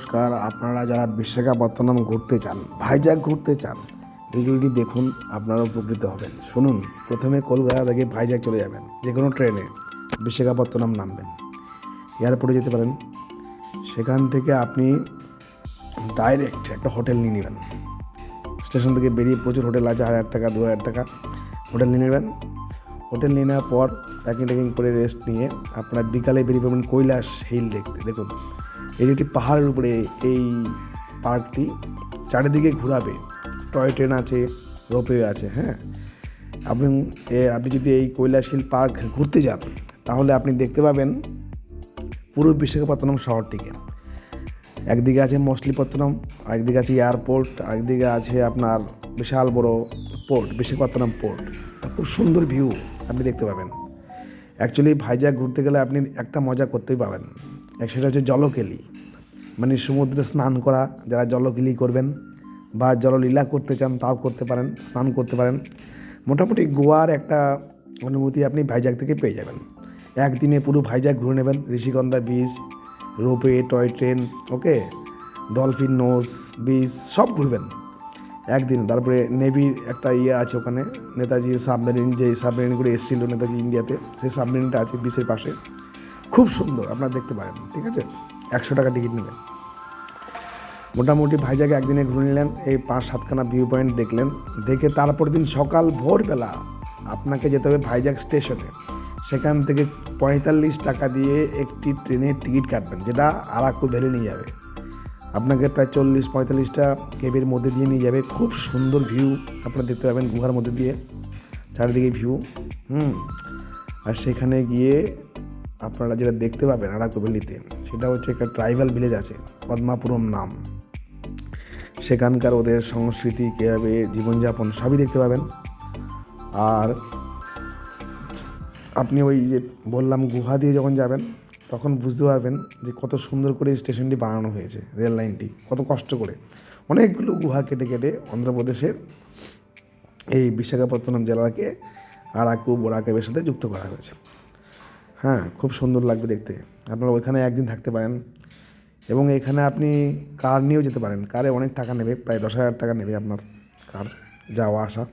নমস্কার, আপনারা যারা বিশাখাপত্তনম ঘুরতে চান, ভাইজ্যাক ঘুরতে চান, ভিডিওটি দেখুন, আপনারা উপকৃত হবেন। শুনুন, প্রথমে কলকাতা থেকে ভাইজ্যাক চলে যাবেন, যে কোনো ট্রেনে বিশাখাপত্তনম নামবেন, এয়ারপোর্টে যেতে পারেন। সেখান থেকে আপনি ডাইরেক্ট একটা হোটেল নিয়ে নেবেন। স্টেশন থেকে বেরিয়ে প্রচুর হোটেল আছে, 1000 টাকা 2000 টাকা হোটেল নিয়ে নেবেন। হোটেল নিয়ে নেওয়ার পর প্যাকিং করে রেস্ট নিয়ে আপনার বিকালে বেরিয়ে পড়বেন কৈলাস হিল দেখতে। দেখুন, এটি একটি পাহাড়ের উপরে এই পার্কটি, চারিদিকে ঘোরাবে, টয় ট্রেন আছে, রোপওয়ে আছে। হ্যাঁ, আপনি যদি এই কৈলাস হিল পার্ক ঘুরতে যান, তাহলে আপনি দেখতে পাবেন পুরো বিশাখাপত্তনম শহরটিকে। একদিকে আছে মছলিপত্তনম, আরেকদিকে আছে এয়ারপোর্ট, আরেকদিকে আছে আপনার বিশাল বড় পোর্ট, বিশাখাপত্তনম পোর্ট। খুব সুন্দর ভিউ আপনি দেখতে পাবেন। অ্যাকচুয়ালি ভাইজ্যাক ঘুরতে গেলে আপনি একটা মজা করতেই পাবেন, সেটা হচ্ছে জলকেলি, মানে সমুদ্রে স্নান করা। যারা জলকেলি করবেন বা জললীলা করতে চান, তাও করতে পারেন, স্নান করতে পারেন। মোটামুটি গোয়ার একটা অনুভূতি আপনি ভাইজ্যাক থেকে পেয়ে যাবেন। একদিনে পুরো ভাইজ্যাক ঘুরে নেবেন, ঋষিগন্ধা বিচ, রোপওয়ে, টয় ট্রেন, ওকে, ডলফিন নোজ বিচ সব ঘুরবেন একদিন। তারপরে নেভির একটা আছে ওখানে, নেতাজির সাবমেরিন, যে সাবমেরিন করে এসেছিল নেতাজি ইন্ডিয়াতে, সেই সাবমেরিনটা আছে বিচের পাশে, খুব সুন্দর, আপনারা দেখতে পারেন। ঠিক আছে, 100 টাকা টিকিট নেবেন। মোটামুটি ভাইজ্যাকে একদিনে ঘুরে নিলেন, এই 5-7খানা ভিউ পয়েন্ট দেখলেন। দেখে তারপর দিন সকাল ভোরবেলা আপনাকে যেতে হবে ভাইজ্যাক স্টেশনে। সেখান থেকে 45 টাকা দিয়ে একটি ট্রেনের টিকিট কাটবেন, যেটা আরাকু ভ্যালি নিয়ে যাবে। আপনাকে প্রায় 40-45টা কেবের মধ্যে দিয়ে নিয়ে যাবে। খুব সুন্দর ভিউ আপনারা দেখতে পাবেন গুহার মধ্যে দিয়ে, চারিদিকে ভিউ। আর সেখানে গিয়ে আপনারা যেটা দেখতে পাবেন আরাকু ভ্যালিতে, সেটা হচ্ছে একটা ট্রাইবাল ভিলেজ আছে, পদ্মাপুরম নাম। সেখানকার ওদের সংস্কৃতি, কীভাবে জীবনযাপন, সবই দেখতে পাবেন। আর আপনি ওই যে বললাম গুহা দিয়ে যখন যাবেন, তখন বুঝতে পারবেন যে কত সুন্দর করে স্টেশনটি বানানো হয়েছে, রেল লাইনটি কত কষ্ট করে, অনেকগুলো গুহা কেটে কেটে অন্ধ্রপ্রদেশের এই বিশাখাপত্তনম জেলাকে আরাকু বোরাকেবের সাথে যুক্ত করা হয়েছে। হ্যাঁ, খুব সুন্দর লাগবে দেখতে। আপনারা ওইখানে একদিন থাকতে পারেন, এবং এখানে আপনি কার নিয়েও যেতে পারেন। কারে অনেক টাকা নেবে, প্রায় 10,000 টাকা নেবে আপনার কার যাওয়া আসা।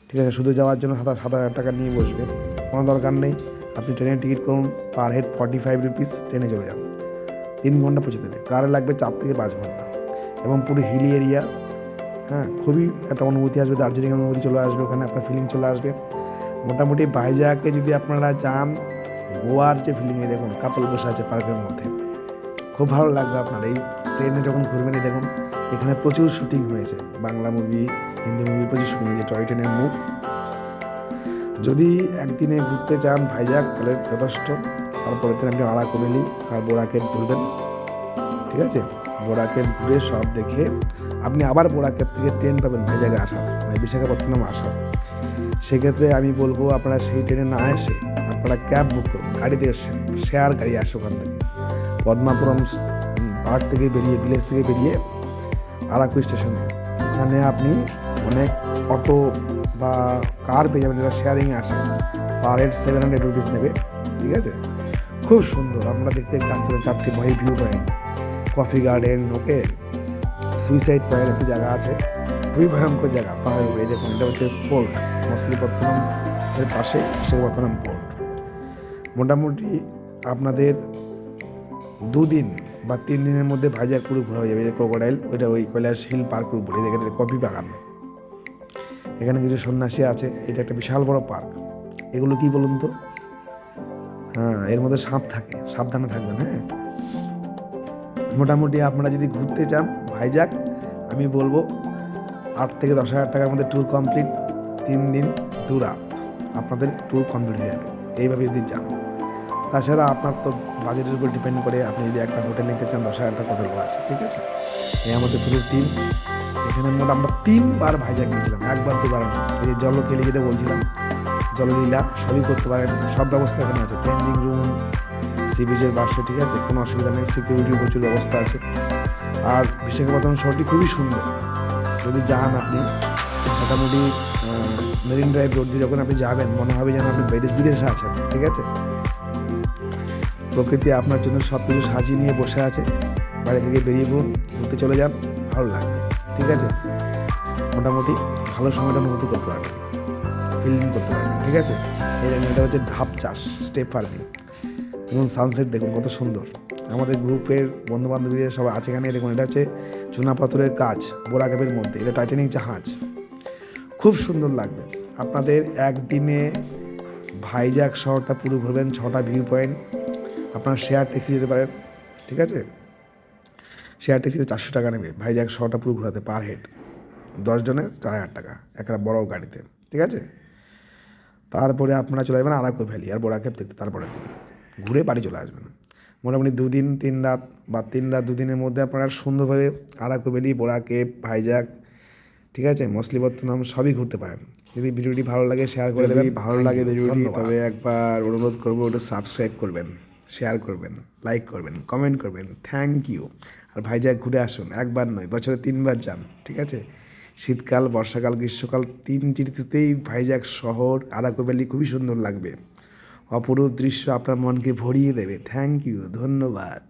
ঠিক আছে, শুধু যাওয়ার জন্য 7,000 টাকা নিয়ে বসবে, কোনো দরকার নেই। আপনি ট্রেনের টিকিট করুন, পার হেড 45 রুপিস, ট্রেনে চলে যান, 3 ঘন্টা পৌঁছে দেবে। কারে লাগবে 4 থেকে 5 ঘন্টা, এবং পুরো হিলি এরিয়া। হ্যাঁ, খুবই একটা অনুভূতি আসবে, দার্জিলিং অনুভূতি চলে আসবে ওখানে, আপনার ফিলিং চলে আসবে। মোটামুটি ভাইজ্যাকে যদি আপনারা যান, গোয়ার যে ফিলিংয়ে দেখুন, কাপল বসে আছে পার্কের মধ্যে, খুব ভালো লাগবে আপনার। এই ট্রেনে যখন ঘুরবেন, দেখুন এখানে প্রচুর শুটিং হয়েছে, বাংলা মুভি, হিন্দি মুভি, প্রচুর শুটিং হয়েছে, টয় ট্রেনের মুখ। যদি একদিনে ঘুরতে চান ভাইজ্যাক, তাহলে যথেষ্ট। তারপরের দিন আপনি আরাকু ভ্যালি আর বোরাকেব ঘুরবেন। ঠিক আছে, বোরাকেব ঘুরে সব দেখে আপনি আবার বোরাকেব থেকে ট্রেন পাবেন ভাইজ্যাকে আসার, মানে বিশাখাপত্তনম আসার। সেক্ষেত্রে আমি বলবো আপনারা সেই ট্রেনে না এসে আপনারা ক্যাব বুক করুন, গাড়িতে এসেছেন, শেয়ার গাড়ি আসে ওখান থেকে, পদ্মাপুরম পার্ক থেকে বেরিয়ে, ভিলেজ থেকে বেরিয়ে আরাকু স্টেশনে। ওখানে আপনি অনেক অটো বা কার পেয়ে যাবেন, যেটা শেয়ারিংয়ে আসে, পার হেড 700 রুপিস নেবে। ঠিক আছে, খুব সুন্দর, আপনারা দেখতে আসবেন। 4টি ভিউ পয়েন্ট, কফি গার্ডেন, ওকে, সুইসাইড পয়েন্ট একটি জায়গা আছে, খুবই ভয়ঙ্কর জায়গা পাহাড়ের উপরে। দেখুন, এটা হচ্ছে পোর্ট, মছলিপত্তনম এর পাশে বিশাখাপত্তনম পোর্ট। মোটামুটি আপনাদের 2 দিন বা 3 দিনের মধ্যে ভাইজ্যাক পুরো ঘোরা হয়ে যাবে। এই ক্রোকোডাইল, ওইটা ওই কৈলাস হিল পার্কের উপরে, যেখানে কফি বাগান, এখানে কিছু সন্ন্যাসী আছে। এটা একটা বিশাল বড় পার্ক। এগুলো কি বলুন তো? হ্যাঁ, এর মধ্যে সাপ থাকে, সাবধানে থাকবেন। হ্যাঁ, মোটামুটি আপনারা যদি ঘুরতে চান ভাইজ্যাক, আমি বলবো 8 থেকে 10,000 টাকার মধ্যে ট্যুর কমপ্লিট। 3 দিন 2 রাত আপনাদের ট্যুর কমপ্লিট হয়ে যাবে, এইভাবে যদি যান। তাছাড়া আপনার তো বাজেটের উপর ডিপেন্ড করে, আপনি যদি একটা হোটেল নিতে চান, 10,000 টাকা হোটেলও আছে। ঠিক আছে, এই আমাদের পুরো টিম। এখানে মোট আমরা 3 বার ভাইজ্যাক গিয়েছিলাম, 1বার 2বার না। এই যে জলকেলি যেটা বলছিলাম, জললীলা সবই করতে পারেন, সব ব্যবস্থা এখানে আছে, চেঞ্জিং রুম, সি বিচের পাশে। ঠিক আছে, কোনো অসুবিধা নেই, সিকিউরিটির প্রচুর ব্যবস্থা আছে। আর বিশাখাপত্তনম শহরটি খুবই সুন্দর। যদি যান আপনি, মোটামুটি মেরিন ড্রাইভ রোড দিয়ে যখন আপনি যাবেন, মনে হবে যেন আপনি বিদেশে আছেন। ঠিক আছে, প্রকৃতি আপনার জন্য সব কিছু সাজিয়ে নিয়ে বসে আছে। বাড়ি থেকে বেরিয়ে পড়ুন, ঘুরতে চলে যান, ভালো লাগবে। ঠিক আছে, মোটামুটি ভালো সময়টা অনুভূতি করতে পারবেন, ফিলিং করতে পারবেন। ঠিক আছে, এই দেখুন এটা হচ্ছে ধাপ চাষ, স্টেপ ফার্মিং। দেখুন সানসেট দেখুন কত সুন্দর। আমাদের গ্রুপের বন্ধু বান্ধবীদের সবাই আছে এখানে। দেখুন এটা হচ্ছে চুনা পাথরের কাজ বোরাকাবের মধ্যে, এটা টাইটানিক জাহাজ, খুব সুন্দর লাগবে। আপনাদের একদিনে ভাইজ্যাক শহরটা পুরো ঘুরবেন, 6টা ভিউ পয়েন্ট। আপনারা শেয়ার ট্যাক্সি যেতে পারেন। ঠিক আছে, শেয়ার ট্যাক্সিতে 400 টাকা নেবে ভাইজ্যাক শহরটা পুরো ঘোরাতে, পার হেড 10 জনের 4000 টাকা একটা বড় গাড়িতে। ঠিক আছে, তারপরে আপনারা চলে যাবেন আরাকু ভ্যালি আর বোরাকেব দেখতে, তারপরের দিন ঘুরে বাড়ি চলে আসবেন। মোটামুটি 2 দিন 3 রাত বা 3 রাত 2 দিনের মধ্যে আপনারা সুন্দরভাবে আরাকু ভ্যালি, বোরাকেব, ভাইজ্যাক, ঠিক আছে, মছলিপত্তনম সবই ঘুরতে পারেন। যদি ভিডিওটি ভালো লাগে শেয়ার করে দেবেন। ভালো লাগে ভিডিওটি তবে একবার অনুরোধ করবো ওটা সাবস্ক্রাইব করবেন, শেয়ার করবেন, লাইক করবেন, কমেন্ট করবেন। Thank you. আর ভাইজ্যাক ঘুরে আসুন, একবার নয়, বছরে 3বার যান। ঠিক আছে, শীতকাল, বর্ষাকাল, গ্রীষ্মকাল 3টি ঋতুতেই ভাইজ্যাক শহর আরাকু ভ্যালি খুবই সুন্দর লাগবে। অপরূপ দৃশ্য আপনার মনকে ভরিয়ে দেবে। থ্যাংক ইউ, ধন্যবাদ।